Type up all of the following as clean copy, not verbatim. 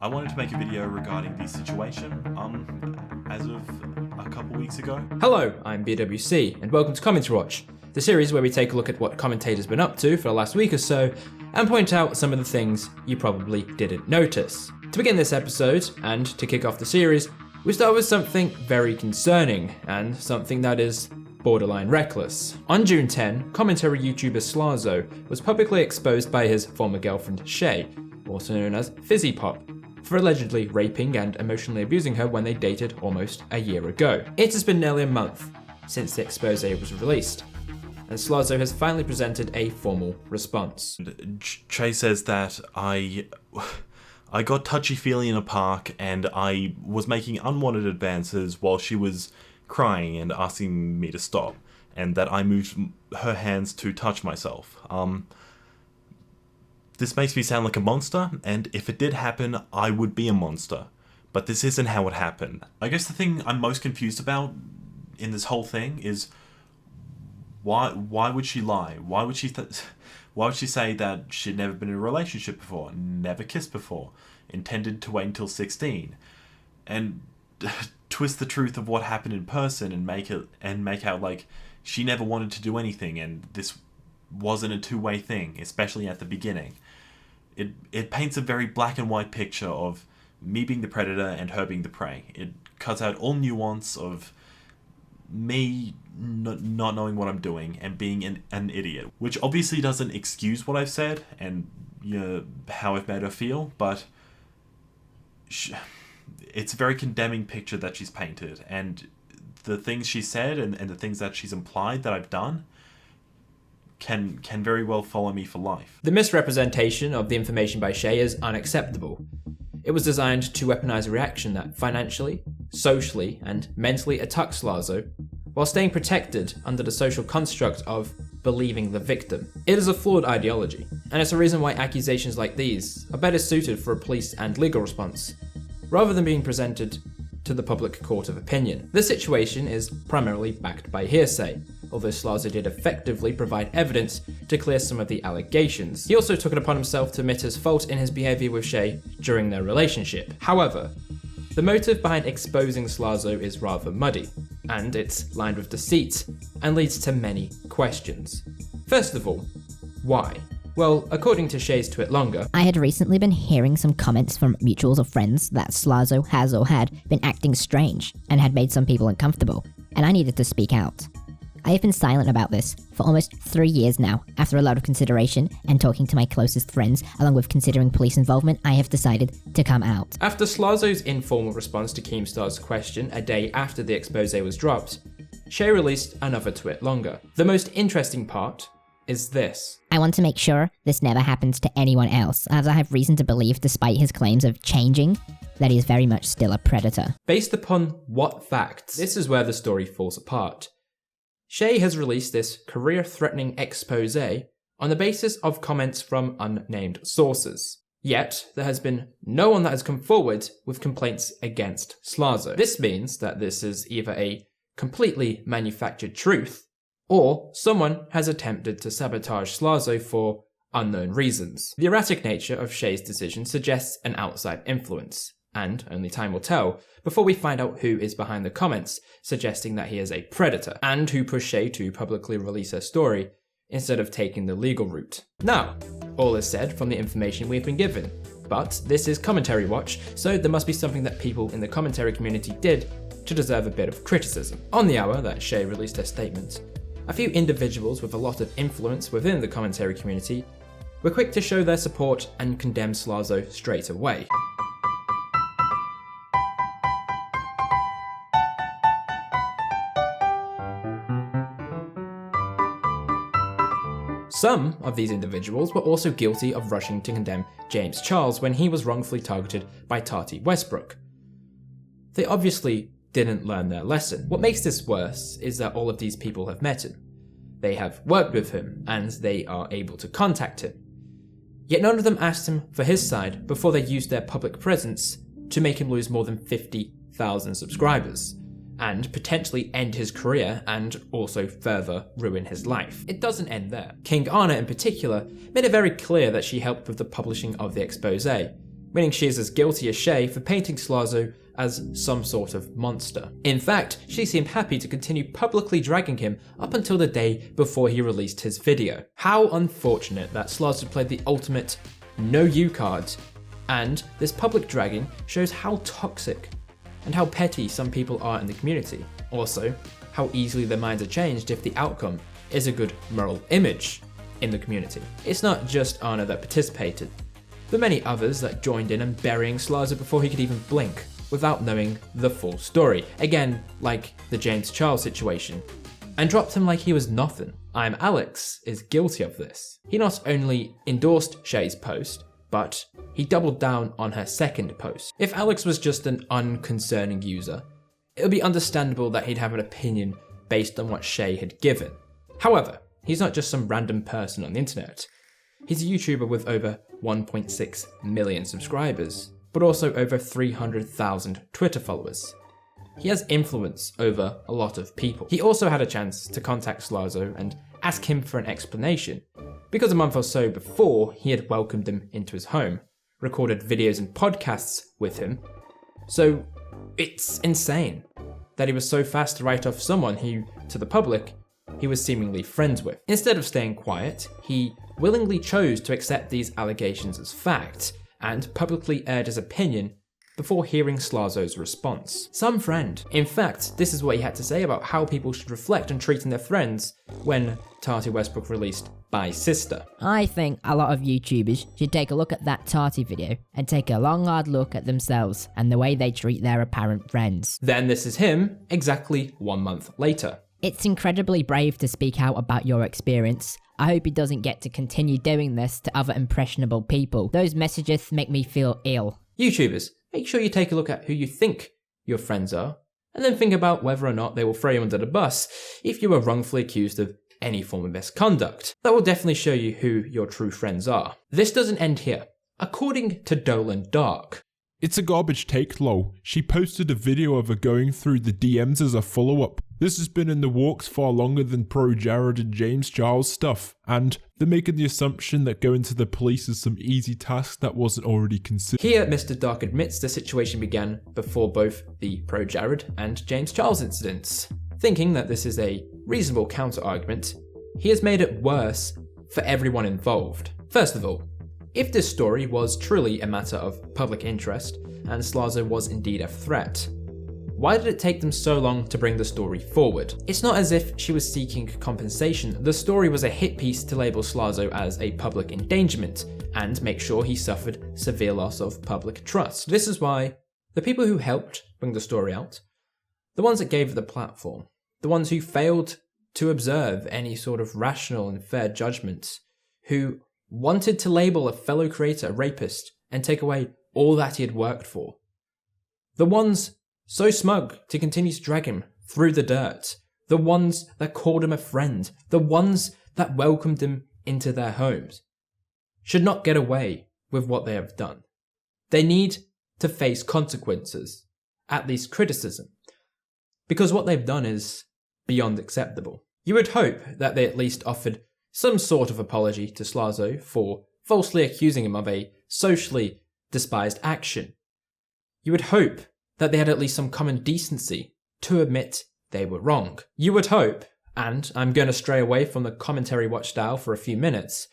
I wanted to make a video regarding the situation, as of a couple weeks ago. Hello, I'm BWC, and welcome to Commentator Watch, the series where we take a look at what commentators been up to for the last week or so, and point out some of the things you probably didn't notice. To begin this episode, and to kick off the series, we start with something very concerning, and something that is borderline reckless. On June 10, commentary YouTuber Slazo was publicly exposed by his former girlfriend Chey, also known as Fizzy Pop, for allegedly raping and emotionally abusing her when they dated almost a year ago. It has been nearly a month since the expose was released, and Slazo has finally presented a formal response. Chey says that I got touchy-feely in a park and I was making unwanted advances while she was crying and asking me to stop, and that I moved her hands to touch myself. This makes me sound like a monster, and if it did happen, I would be a monster. But this isn't how it happened. I guess the thing I'm most confused about in this whole thing is why would she lie? Why would she say that she'd never been in a relationship before, never kissed before, intended to wait until 16, and twist the truth of what happened in person and make out like she never wanted to do anything and this wasn't a two-way thing, especially at the beginning. It paints a very black and white picture of me being the predator and her being the prey. It cuts out all nuance of me not knowing what I'm doing and being an idiot, which obviously doesn't excuse what I've said and how I've made her feel, but it's a very condemning picture that she's painted, and the things she said and the things that she's implied that I've done can very well follow me for life. The misrepresentation of the information by Chey is unacceptable. It was designed to weaponize a reaction that financially, socially, and mentally attacks Slazo, while staying protected under the social construct of believing the victim. It is a flawed ideology, and it's a reason why accusations like these are better suited for a police and legal response, rather than being presented to the public court of opinion. This situation is primarily backed by hearsay, although Slazo did effectively provide evidence to clear some of the allegations. He also took it upon himself to admit his fault in his behaviour with Chey during their relationship. However, the motive behind exposing Slazo is rather muddy, and it's lined with deceit, and leads to many questions. First of all, why? Well, according to Chey's tweet longer, I had recently been hearing some comments from mutuals of friends that Slazo has or had been acting strange and had made some people uncomfortable, and I needed to speak out. I have been silent about this for almost 3 years now. After a lot of consideration and talking to my closest friends, along with considering police involvement, I have decided to come out. After Slazo's informal response to Keemstar's question a day after the expose was dropped, Chey released another tweet longer. The most interesting part is this. I want to make sure this never happens to anyone else, as I have reason to believe, despite his claims of changing, that he is very much still a predator. Based upon what facts? This is where the story falls apart. Chey has released this career-threatening expose on the basis of comments from unnamed sources. Yet, there has been no one that has come forward with complaints against Slazo. This means that this is either a completely manufactured truth, or someone has attempted to sabotage Slazo for unknown reasons. The erratic nature of Chey's decision suggests an outside influence, and only time will tell before we find out who is behind the comments suggesting that he is a predator, and who pushed Chey to publicly release her story instead of taking the legal route. Now, all is said from the information we've been given, but this is Commentary Watch, so there must be something that people in the commentary community did to deserve a bit of criticism. On the hour that Chey released her statement, a few individuals with a lot of influence within the commentary community were quick to show their support and condemn Slazo straight away. Some of these individuals were also guilty of rushing to condemn James Charles when he was wrongfully targeted by Tati Westbrook. They obviously didn't learn their lesson. What makes this worse is that all of these people have met him. They have worked with him, and they are able to contact him. Yet none of them asked him for his side before they used their public presence to make him lose more than 50,000 subscribers, and potentially end his career and also further ruin his life. It doesn't end there. KingAni in particular made it very clear that she helped with the publishing of the expose, meaning she is as guilty as Chey for painting Slazo as some sort of monster. In fact, she seemed happy to continue publicly dragging him up until the day before he released his video. How unfortunate that Slazo played the ultimate no you card, and this public dragging shows how toxic and how petty some people are in the community. Also, how easily their minds are changed if the outcome is a good moral image in the community. It's not just Anna that participated, but many others that joined in and burying Slazo before he could even blink without knowing the full story. Again, like the James Charles situation, and dropped him like he was nothing. ImAllexx is guilty of this. He not only endorsed Chey's post, but he doubled down on her second post. If Alex was just an unconcerning user, it would be understandable that he'd have an opinion based on what Chey had given. However, he's not just some random person on the internet. He's a YouTuber with over 1.6 million subscribers, but also over 300,000 Twitter followers. He has influence over a lot of people. He also had a chance to contact Slazo and ask him for an explanation, because a month or so before he had welcomed him into his home, recorded videos and podcasts with him. So it's insane that he was so fast to write off someone who, to the public, he was seemingly friends with. Instead of staying quiet, he willingly chose to accept these allegations as fact and publicly aired his opinion before hearing Slazo's response. Some friend. In fact, this is what he had to say about how people should reflect on treating their friends when Tati Westbrook released Bye Sister. I think a lot of YouTubers should take a look at that Tati video and take a long hard look at themselves and the way they treat their apparent friends. Then this is him exactly 1 month later. It's incredibly brave to speak out about your experience. I hope he doesn't get to continue doing this to other impressionable people. Those messages make me feel ill. YouTubers, make sure you take a look at who you think your friends are, and then think about whether or not they will throw you under the bus if you were wrongfully accused of any form of misconduct. That will definitely show you who your true friends are. This doesn't end here. According to Dolan Dark, "It's a garbage take, lol. She posted a video of her going through the DMs as a follow-up. This has been in the works far longer than pro Jared and James Charles stuff, and they're making the assumption that going to the police is some easy task that wasn't already considered." Here, Mr. Dark admits the situation began before both the pro Jared and James Charles incidents. Thinking that this is a reasonable counter-argument, he has made it worse for everyone involved. First of all, if this story was truly a matter of public interest, and Slazo was indeed a threat, why did it take them so long to bring the story forward? It's not as if she was seeking compensation. The story was a hit piece to label Slazo as a public endangerment and make sure he suffered severe loss of public trust. This is why the people who helped bring the story out, the ones that gave it the platform, the ones who failed to observe any sort of rational and fair judgment, who wanted to label a fellow creator a rapist and take away all that he had worked for, the ones so smug to continue to drag him through the dirt, the ones that called him a friend, the ones that welcomed him into their homes, should not get away with what they have done. They need to face consequences, at least criticism, because what they've done is beyond acceptable. You would hope that they at least offered some sort of apology to Slazo for falsely accusing him of a socially despised action. You would hope that they had at least some common decency to admit they were wrong. You would hope, and I'm going to stray away from the commentary watch style for a few minutes,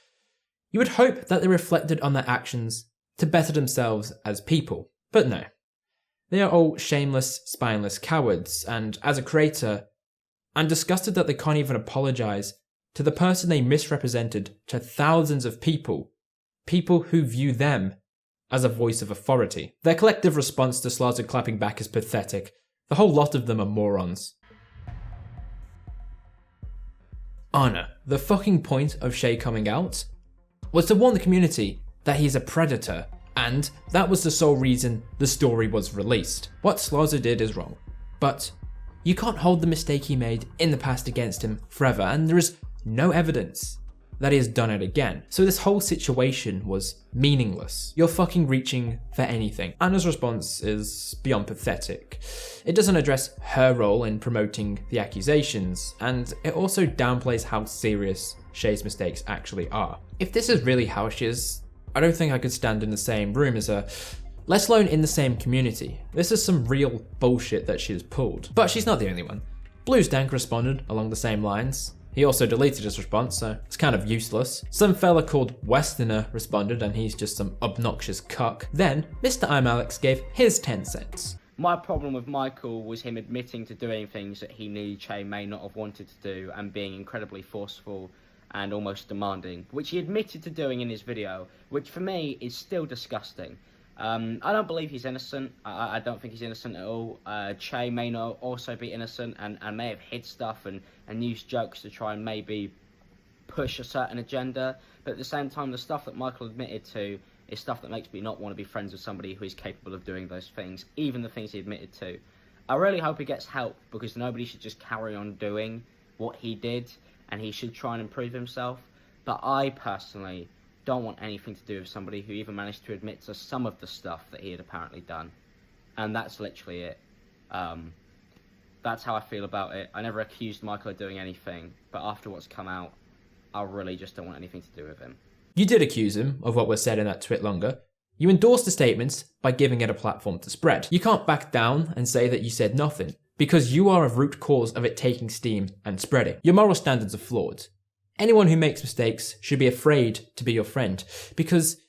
you would hope that they reflected on their actions to better themselves as people. But no. They are all shameless, spineless cowards, and as a creator, I'm disgusted that they can't even apologise to the person they misrepresented to thousands of people who view them as a voice of authority. Their collective response to Slazo clapping back is pathetic. The whole lot of them are morons. Anna, the fucking point of Chey coming out was to warn the community that he's a predator, and that was the sole reason the story was released. What Slazo did is wrong, but you can't hold the mistake he made in the past against him forever, and there is no evidence that he has done it again. So this whole situation was meaningless. You're fucking reaching for anything. Anna's response is beyond pathetic. It doesn't address her role in promoting the accusations, and it also downplays how serious Chey's mistakes actually are. If this is really how she is, I don't think I could stand in the same room as her, let alone in the same community. This is some real bullshit that she has pulled. But she's not the only one. Blues Dank responded along the same lines. He also deleted his response, so it's kind of useless. Some fella called Westerner responded, and he's just some obnoxious cuck. Then, Mr. ImAllexx gave his 10 cents. My problem with Michael was him admitting to doing things that he knew Chey may not have wanted to do and being incredibly forceful and almost demanding, which he admitted to doing in his video, which for me is still disgusting. I don't believe he's innocent. I don't think he's innocent at all. Chey may not also be innocent and may have hid stuff and used jokes to try and maybe push a certain agenda. But at the same time, the stuff that Michael admitted to is stuff that makes me not want to be friends with somebody who is capable of doing those things, even the things he admitted to. I really hope he gets help, because nobody should just carry on doing what he did, and he should try and improve himself. But I personally don't want anything to do with somebody who even managed to admit to some of the stuff that he had apparently done. And that's literally it. That's how I feel about it. I never accused Michael of doing anything, but after what's come out, I really just don't want anything to do with him. You did accuse him of what was said in that twit longer. You endorsed the statements by giving it a platform to spread. You can't back down and say that you said nothing, because you are a root cause of it taking steam and spreading. Your moral standards are flawed. Anyone who makes mistakes should be afraid to be your friend, because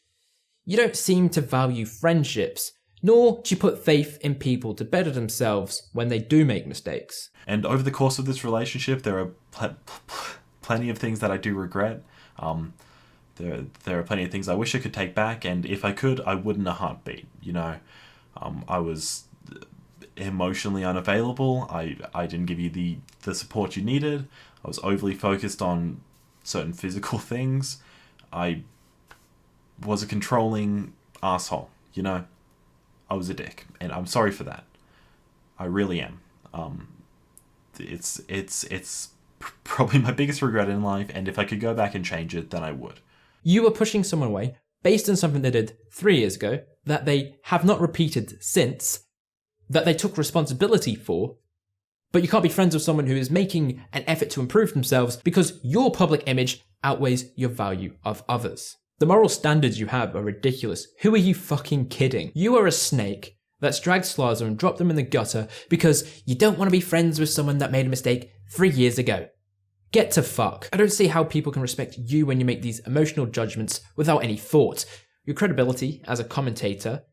you don't seem to value friendships, nor do you put faith in people to better themselves when they do make mistakes. And over the course of this relationship, there are plenty of things that I do regret. There are plenty of things I wish I could take back, and if I could, I would in a heartbeat. You know, I was emotionally unavailable. I didn't give you the support you needed. I was overly focused on certain physical things. I was a controlling asshole, you know. I was a dick, and I'm sorry for that. I really am. It's probably my biggest regret in life, and if I could go back and change it, then I would. You were pushing someone away based on something they did 3 years ago that they have not repeated since, that they took responsibility for, but you can't be friends with someone who is making an effort to improve themselves because your public image outweighs your value of others. The moral standards you have are ridiculous. Who are you fucking kidding? You are a snake that's dragged Slazo and dropped them in the gutter because you don't want to be friends with someone that made a mistake 3 years ago. Get to fuck. I don't see how people can respect you when you make these emotional judgments without any thought. Your credibility as a commentator,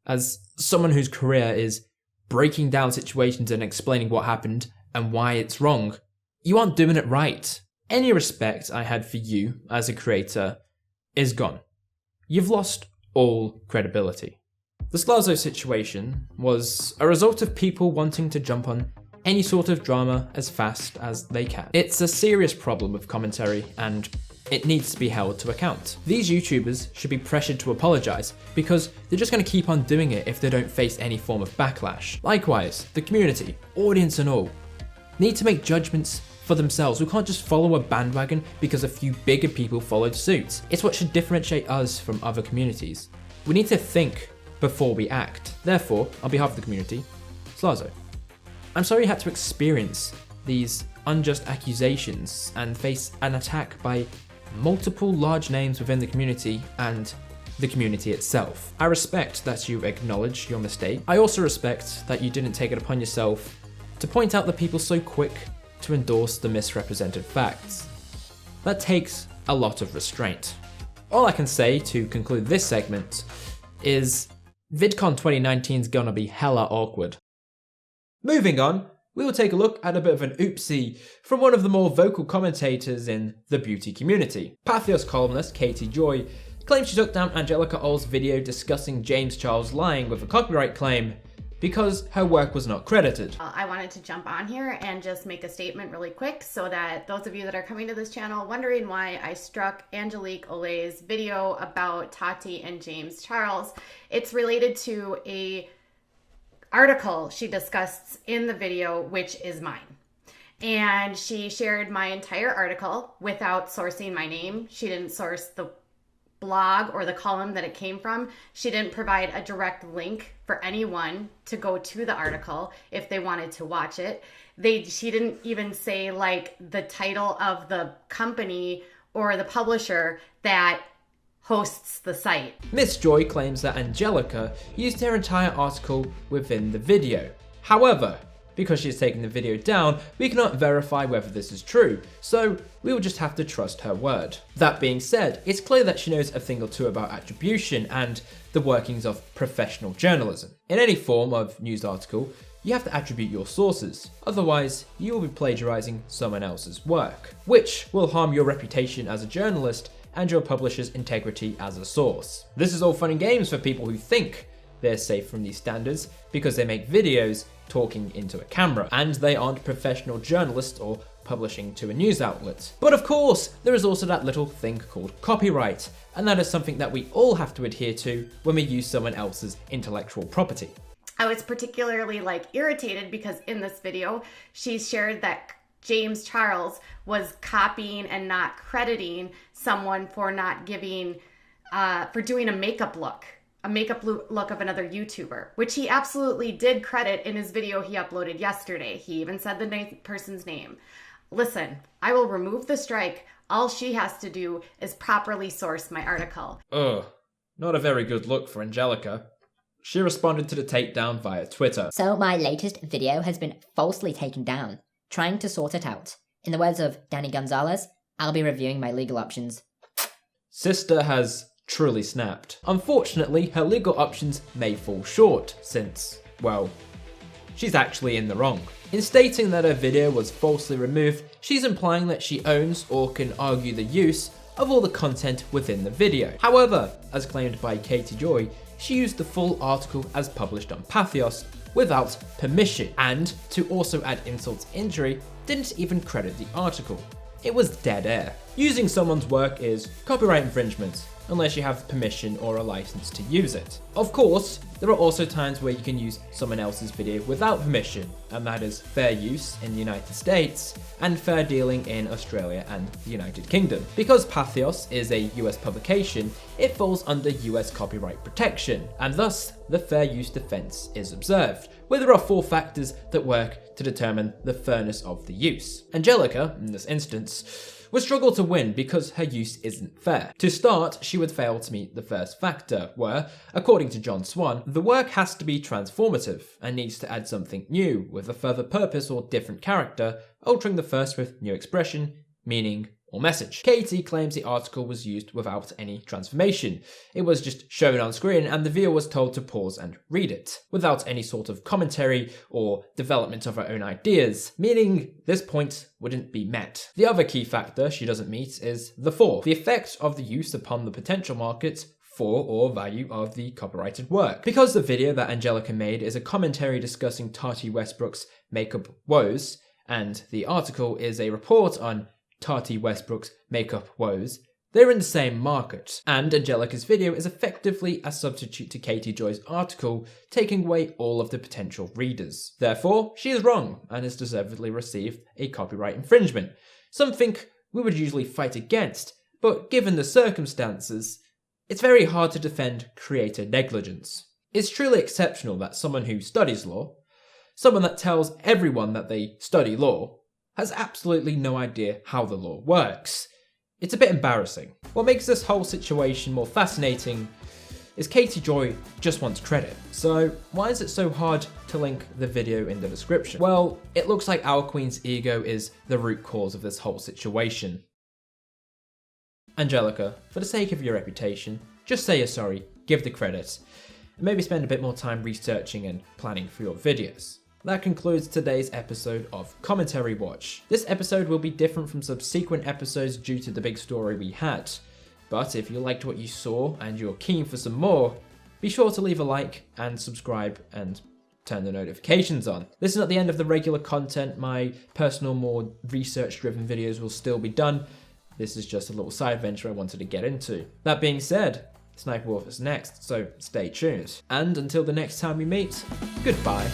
as someone whose career is breaking down situations and explaining what happened and why it's wrong, you aren't doing it right. Any respect I had for you as a creator is gone. You've lost all credibility. The Slazo situation was a result of people wanting to jump on any sort of drama as fast as they can. It's a serious problem with commentary, and it needs to be held to account. These YouTubers should be pressured to apologise, because they're just going to keep on doing it if they don't face any form of backlash. Likewise, the community, audience and all, need to make judgments for themselves. We can't just follow a bandwagon because a few bigger people followed suit. It's what should differentiate us from other communities. We need to think before we act. Therefore, on behalf of the community, Slazo, I'm sorry you had to experience these unjust accusations and face an attack by multiple large names within the community and the community itself. I respect that you acknowledge your mistake. I also respect that you didn't take it upon yourself to point out the people so quick to endorse the misrepresented facts. That takes a lot of restraint. All I can say to conclude this segment is VidCon 2019 is gonna be hella awkward. Moving on, we will take a look at a bit of an oopsie from one of the more vocal commentators in the beauty community. Pathos columnist Katie Joy claims she took down Angelika Oles' video discussing James Charles lying with a copyright claim because her work was not credited. I wanted to jump on here and just make a statement really quick so that those of you that are coming to this channel wondering why I struck Angelique Oles' video about Tati and James Charles, it's related to a article she discussed in the video, which is mine. And she shared my entire article without sourcing my name. She didn't source the blog or the column that it came from. She didn't provide a direct link for anyone to go to the article if they wanted to watch it. She didn't even say like the title of the company or the publisher that hosts the site. Miss Joy claims that Angelika used her entire article within the video. However, because she's taken the video down, we cannot verify whether this is true, so we will just have to trust her word. That being said, it's clear that she knows a thing or two about attribution and the workings of professional journalism. In any form of news article, you have to attribute your sources, otherwise you will be plagiarizing someone else's work, which will harm your reputation as a journalist and your publisher's integrity as a source. This is all fun and games for people who think they're safe from these standards because they make videos talking into a camera, and they aren't professional journalists or publishing to a news outlet. But of course, there is also that little thing called copyright, and that is something that we all have to adhere to when we use someone else's intellectual property. I was particularly irritated because in this video, she shared that James Charles was copying and not crediting someone for not giving, for doing a makeup look of another YouTuber, which he absolutely did credit in his video he uploaded yesterday. He even said the person's name. Listen, I will remove the strike. All she has to do is properly source my article. Ugh, not a very good look for Angelika. She responded to the takedown via Twitter. So my latest video has been falsely taken down. Trying to sort it out. In the words of Danny Gonzalez, I'll be reviewing my legal options. Sister has truly snapped. Unfortunately, her legal options may fall short since, well, she's actually in the wrong. In stating that her video was falsely removed, she's implying that she owns or can argue the use of all the content within the video. However, as claimed by Katie Joy, she used the full article as published on Pathos without permission, and to also add insult to injury, didn't even credit the article. It was dead air. Using someone's work is copyright infringement, unless you have permission or a license to use it. Of course, there are also times where you can use someone else's video without permission, and that is fair use in the United States and fair dealing in Australia and the United Kingdom. Because Pathos is a US publication, it falls under US copyright protection, and thus the fair use defense is observed, where there are 4 factors that work to determine the fairness of the use. Angelika, in this instance, would struggle to win because her use isn't fair. To start, she would fail to meet the first factor, where, according to John Swan, the work has to be transformative and needs to add something new with a further purpose or different character, altering the first with new expression, meaning, or message. Katie claims the article was used without any transformation. It was just shown on screen and the viewer was told to pause and read it, without any sort of commentary or development of her own ideas, meaning this point wouldn't be met. The other key factor she doesn't meet is the effect of the use upon the potential market for or value of the copyrighted work. Because the video that Angelika made is a commentary discussing Tati Westbrook's makeup woes, and the article is a report on Tati Westbrook's makeup woes, they're in the same market, and Angelika's video is effectively a substitute to Katie Joy's article, taking away all of the potential readers. Therefore, she is wrong, and has deservedly received a copyright infringement, something we would usually fight against, but given the circumstances, it's very hard to defend creator negligence. It's truly exceptional that someone who studies law, someone that tells everyone that they study law, has absolutely no idea how the law works. It's a bit embarrassing. What makes this whole situation more fascinating is Katie Joy just wants credit. So why is it so hard to link the video in the description? Well, it looks like our queen's ego is the root cause of this whole situation. Angelika, for the sake of your reputation, just say you're sorry, give the credit, and maybe spend a bit more time researching and planning for your videos. That concludes today's episode of Commentary Watch. This episode will be different from subsequent episodes due to the big story we had. But if you liked what you saw and you're keen for some more, be sure to leave a like and subscribe and turn the notifications on. This is not the end of the regular content. My personal, more research-driven videos will still be done. This is just a little side venture I wanted to get into. That being said, Sniper Wolf is next, so stay tuned. And until the next time we meet, goodbye.